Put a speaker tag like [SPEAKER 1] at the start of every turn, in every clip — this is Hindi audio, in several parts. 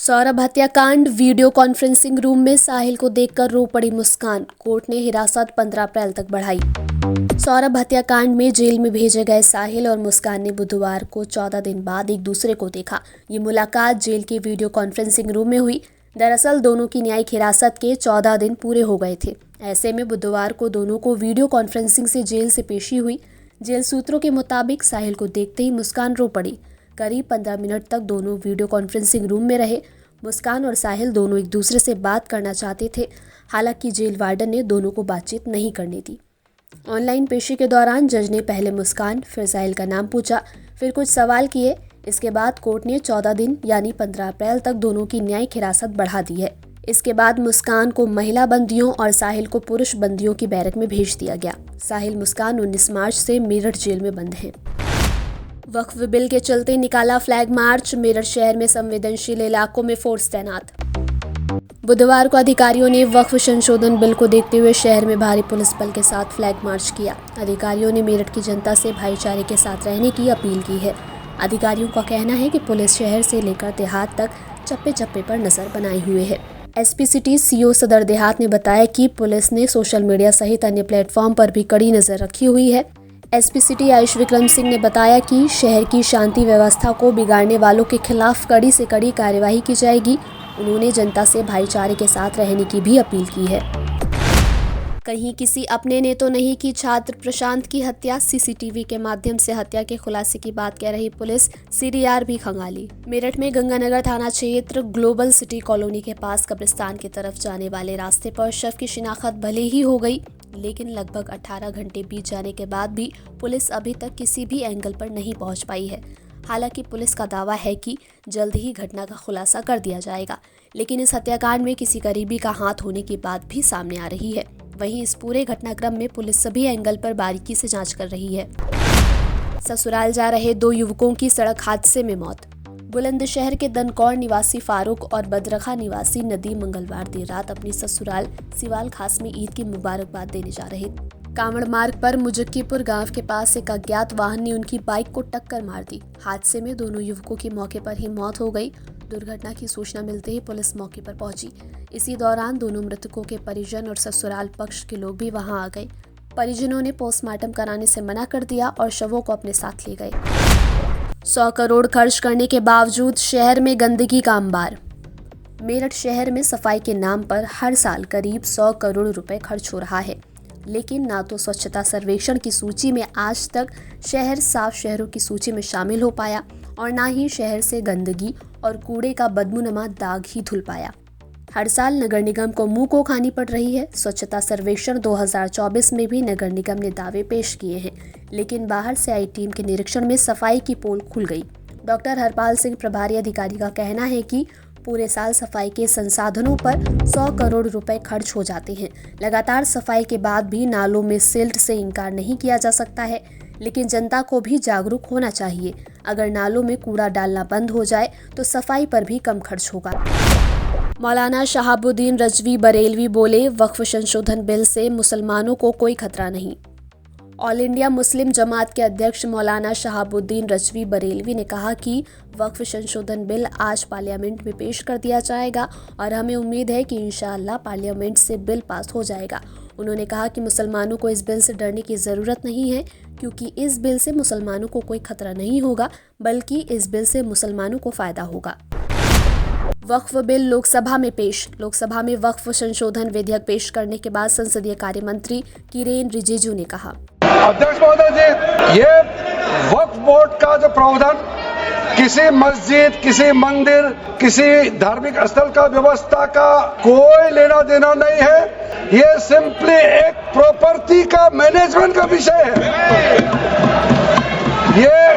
[SPEAKER 1] सौरभ हत्याकांड, वीडियो कॉन्फ्रेंसिंग रूम में साहिल को देखकर रो पड़ी मुस्कान। कोर्ट ने हिरासत 15 अप्रैल तक बढ़ाई। सौरभ हत्याकांड में जेल में भेजे गए साहिल और मुस्कान ने बुधवार को 14 दिन बाद एक दूसरे को देखा। ये मुलाकात जेल के वीडियो कॉन्फ्रेंसिंग रूम में हुई। दरअसल दोनों की न्यायिक हिरासत के 14 दिन पूरे हो गए थे। ऐसे में बुधवार को दोनों को वीडियो कॉन्फ्रेंसिंग से जेल से पेशी हुई। जेल सूत्रों के मुताबिक साहिल को देखते ही मुस्कान रो पड़ी। करीब 15 मिनट तक दोनों वीडियो कॉन्फ्रेंसिंग रूम में रहे। मुस्कान और साहिल दोनों एक दूसरे से बात करना चाहते थे। हालांकि जेल वार्डन ने दोनों को बातचीत नहीं करने दी। ऑनलाइन पेशी के दौरान जज ने पहले मुस्कान फिर साहिल का नाम पूछा, फिर कुछ सवाल किए। इसके बाद कोर्ट ने 14 दिन यानी 15 अप्रैल तक दोनों की न्यायिक हिरासत बढ़ा दी है। इसके बाद मुस्कान को महिला बंदियों और साहिल को पुरुष बंदियों की बैरक में भेज दिया गया। साहिल मुस्कान 19 मार्च से मेरठ जेल में बंद हैं। वक्फ बिल के चलते निकाला फ्लैग मार्च। मेरठ शहर में संवेदनशील इलाकों में फोर्स तैनात। बुधवार को अधिकारियों ने वक्फ संशोधन बिल को देखते हुए शहर में भारी पुलिस बल के साथ फ्लैग मार्च किया। अधिकारियों ने मेरठ की जनता से भाईचारे के साथ रहने की अपील की है। अधिकारियों का कहना है कि पुलिस शहर से लेकर देहात तक चप्पे चप्पे पर नजर बनाए हुए है। एसपी सिटी सीओ सदर देहात ने बताया कि पुलिस ने सोशल मीडिया सहित अन्य प्लेटफॉर्म पर भी कड़ी नजर रखी हुई है। एसपी सिटी आयुष विक्रम सिंह ने बताया कि शहर की शांति व्यवस्था को बिगाड़ने वालों के खिलाफ कड़ी से कड़ी कार्यवाही की जाएगी। उन्होंने जनता से भाईचारे के साथ रहने की भी अपील की है। कहीं किसी अपने ने तो नहीं की छात्र प्रशांत की हत्या। सीसीटीवी के माध्यम से हत्या के खुलासे की बात कह रही पुलिस सीडीआर भी खंगाली। मेरठ में गंगानगर थाना क्षेत्र ग्लोबल सिटी कॉलोनी के पास कब्रिस्तान की तरफ जाने वाले रास्ते पर शव की शिनाख्त भले ही हो गई, लेकिन लगभग 18 घंटे बीत जाने के बाद भी पुलिस अभी तक किसी भी एंगल पर नहीं पहुंच पाई है। हालांकि पुलिस का दावा है कि जल्द ही घटना का खुलासा कर दिया जाएगा, लेकिन इस हत्याकांड में किसी करीबी का हाथ होने की बात भी सामने आ रही है। वहीं इस पूरे घटनाक्रम में पुलिस सभी एंगल पर बारीकी से जांच कर रही है। ससुराल जा रहे 2 युवकों की सड़क हादसे में मौत। बुलंदशहर के दनकौर निवासी फारूक और बदरखा निवासी नदीम मंगलवार देर रात अपनी ससुराल सिवाल खास में ईद की मुबारकबाद देने जा रहे। कांवड़ मार्ग पर मुजक्कीपुर गांव के पास एक अज्ञात वाहन ने उनकी बाइक को टक्कर मार दी। हादसे में दोनों युवकों की मौके पर ही मौत हो गई। दुर्घटना की सूचना मिलते ही पुलिस मौके पर पहुंची। इसी दौरान दोनों मृतकों के परिजन और ससुराल पक्ष के लोग भी वहां आ गए। परिजनों ने पोस्टमार्टम कराने से मना कर दिया और शवों को अपने साथ ले गए। 100 करोड़ खर्च करने के बावजूद शहर में गंदगी का अंबार। मेरठ शहर में सफाई के नाम पर हर साल करीब 100 करोड़ रुपए खर्च हो रहा है, लेकिन ना तो स्वच्छता सर्वेक्षण की सूची में आज तक शहर साफ शहरों की सूची में शामिल हो पाया और ना ही शहर से गंदगी और कूड़े का बदबूनमा दाग ही धुल पाया। हर साल नगर निगम को मुंह को खानी पड़ रही है। स्वच्छता सर्वेक्षण 2024 में भी नगर निगम ने दावे पेश किए हैं, लेकिन बाहर से आई टीम के निरीक्षण में सफाई की पोल खुल गई। डॉक्टर हरपाल सिंह प्रभारी अधिकारी का कहना है कि पूरे साल सफाई के संसाधनों पर 100 करोड़ रुपए खर्च हो जाते हैं। लगातार सफाई के बाद भी नालों में सिल्ट से इनकार नहीं किया जा सकता है, लेकिन जनता को भी जागरूक होना चाहिए। अगर नालों में कूड़ा डालना बंद हो जाए तो सफाई पर भी कम खर्च होगा। मौलाना शहाबुद्दीन रजवी बरेलवी बोले, वक्फ संशोधन बिल से मुसलमानों को कोई खतरा नहीं। ऑल इंडिया मुस्लिम जमात के अध्यक्ष मौलाना शहाबुद्दीन रजवी बरेलवी ने कहा कि वक्फ संशोधन बिल आज पार्लियामेंट में पेश कर दिया जाएगा और हमें उम्मीद है कि इंशाअल्लाह पार्लियामेंट से बिल पास हो जाएगा। उन्होंने कहा कि मुसलमानों को इस बिल से डरने की ज़रूरत नहीं है, क्योंकि इस बिल से मुसलमानों को कोई खतरा नहीं होगा, बल्कि इस बिल से मुसलमानों को फ़ायदा होगा। वक्फ बिल लोकसभा में पेश। लोकसभा में वक्फ संशोधन विधेयक पेश करने के बाद संसदीय कार्य मंत्री किरेन रिजिजू ने कहा,
[SPEAKER 2] अध्यक्ष महोदय जी, ये वक्फ बोर्ड का जो प्रावधान किसी मस्जिद, किसी मंदिर, किसी धार्मिक स्थल का व्यवस्था का कोई लेना देना नहीं है। ये सिंपली एक प्रॉपर्टी का मैनेजमेंट का विषय है। ये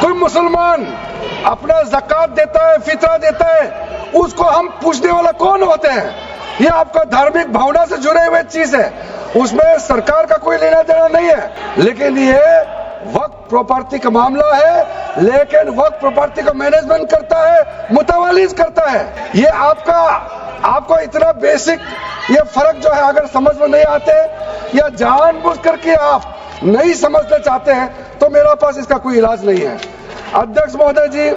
[SPEAKER 2] कोई मुसलमान अपना ज़कात देता है, फितरा देता है, उसको हम पूछने वाला कौन होते हैं? ये आपका धार्मिक भावना से जुड़े हुए चीज है, उसमें सरकार का कोई लेना देना नहीं है। लेकिन ये वक्फ प्रॉपर्टी का मामला है, लेकिन वक्फ प्रॉपर्टी का मैनेजमेंट करता है, मुतवालिज करता है। ये आपको इतना बेसिक ये फर्क जो है अगर समझ में नहीं आते या जानबूझ करके आप नहीं समझना चाहते हैं तो मेरे पास इसका कोई इलाज नहीं है। अध्यक्ष महोदय जी,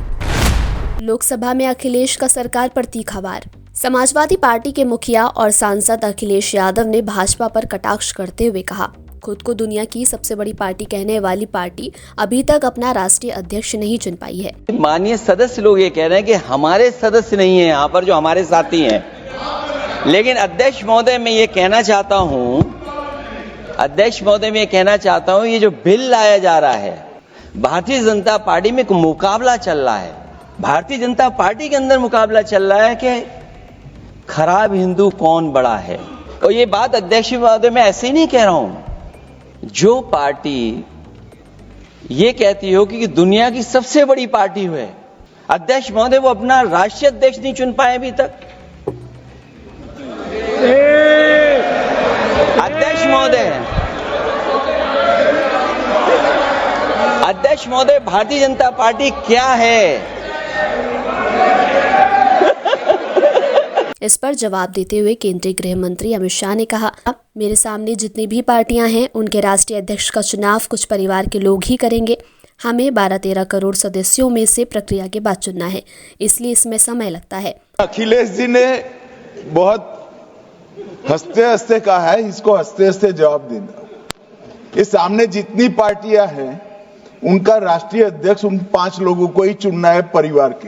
[SPEAKER 1] लोकसभा में अखिलेश का सरकार पर तीखा वार। समाजवादी पार्टी के मुखिया और सांसद अखिलेश यादव ने भाजपा पर कटाक्ष करते हुए कहा, खुद को दुनिया की सबसे बड़ी पार्टी कहने वाली पार्टी अभी तक अपना राष्ट्रीय अध्यक्ष नहीं चुन पाई है।
[SPEAKER 3] माननीय सदस्य लोग ये कह रहे हैं कि हमारे सदस्य नहीं है यहाँ पर जो हमारे साथी हैं, लेकिन अध्यक्ष महोदय मैं ये कहना चाहता हूँ, ये जो बिल लाया जा रहा है, भारतीय जनता पार्टी में एक मुकाबला चल रहा है। भारतीय जनता पार्टी के अंदर मुकाबला चल रहा है कि खराब हिंदू कौन बड़ा है। और ये बात अध्यक्ष महोदय मैं ऐसे ही नहीं कह रहा हूं। जो पार्टी ये कहती हो कि दुनिया की सबसे बड़ी पार्टी है, अध्यक्ष महोदय वो अपना राष्ट्रीय अध्यक्ष नहीं चुन पाए अभी तक। अध्यक्ष महोदय भारतीय जनता पार्टी क्या है?
[SPEAKER 1] इस पर जवाब देते हुए केंद्रीय गृह मंत्री अमित शाह ने कहा, मेरे सामने जितनी भी पार्टियां हैं उनके राष्ट्रीय अध्यक्ष का चुनाव कुछ परिवार के लोग ही करेंगे। हमें 12-13 करोड़ सदस्यों में से प्रक्रिया के बाद चुनना है, इसलिए इसमें समय लगता है।
[SPEAKER 4] अखिलेश जी ने बहुत हंसते हंसते कहा है, इसको हंसते हंसते जवाब देना। इस सामने जितनी पार्टियां हैं उनका राष्ट्रीय अध्यक्ष उन 5 लोगों को ही चुनना है परिवार के।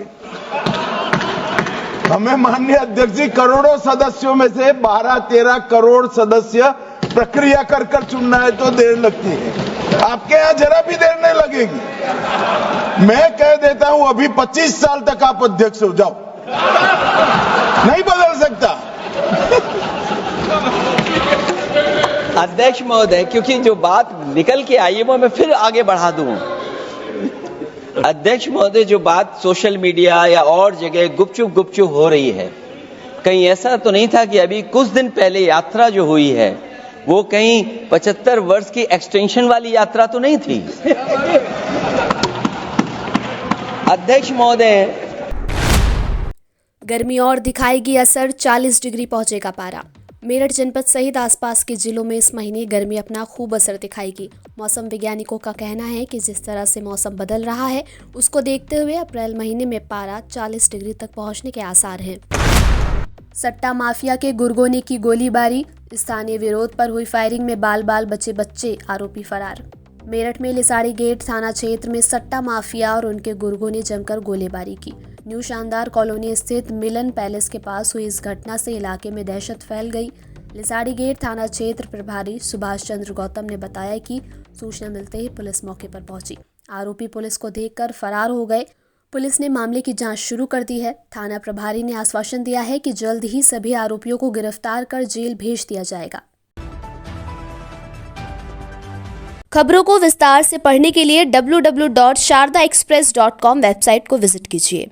[SPEAKER 4] हमें माननीय अध्यक्ष जी करोड़ों सदस्यों में से 12-13 करोड़ सदस्य प्रक्रिया कर चुनना है तो देर लगती है। आपके यहां जरा भी देर नहीं लगेगी। मैं कह देता हूं अभी 25 साल तक आप अध्यक्ष हो जाओ, नहीं बदल सकता।
[SPEAKER 3] अध्यक्ष महोदय, क्योंकि जो बात निकल के आई है वो मैं फिर आगे बढ़ा दूं। अध्यक्ष महोदय, जो बात सोशल मीडिया या और जगह गुपचुप हो रही है, कहीं ऐसा तो नहीं था कि अभी कुछ दिन पहले यात्रा जो हुई है वो कहीं 75 वर्ष की एक्सटेंशन वाली यात्रा तो नहीं थी? अध्यक्ष महोदय,
[SPEAKER 1] गर्मी और दिखाएगी असर, 40 डिग्री पहुंचेगा पारा। मेरठ जनपद सहित आसपास के जिलों में इस महीने गर्मी अपना खूब असर दिखाएगी। मौसम वैज्ञानिकों का कहना है कि जिस तरह से मौसम बदल रहा है उसको देखते हुए अप्रैल महीने में पारा 40 डिग्री तक पहुंचने के आसार हैं। सट्टा माफिया के गुरगोने की गोलीबारी, स्थानीय विरोध पर हुई फायरिंग में बाल बचे बच्चे, आरोपी फरार। मेरठ में लिसाड़ी गेट थाना क्षेत्र में सट्टा माफिया और उनके गुर्गों ने जमकर गोलीबारी की। न्यू शानदार कॉलोनी स्थित मिलन पैलेस के पास हुई इस घटना से इलाके में दहशत फैल गई। लिसाड़ी गेट थाना क्षेत्र प्रभारी सुभाष चंद्र गौतम ने बताया कि सूचना मिलते ही पुलिस मौके पर पहुंची। आरोपी पुलिस को देखकर फरार हो गए। पुलिस ने मामले की जांच शुरू कर दी है। थाना प्रभारी ने आश्वासन दिया है कि जल्द ही सभी आरोपियों को गिरफ्तार कर जेल भेज दिया जाएगा। खबरों को विस्तार से पढ़ने के लिए www.shardaexpress.com वेबसाइट को विजिट कीजिए।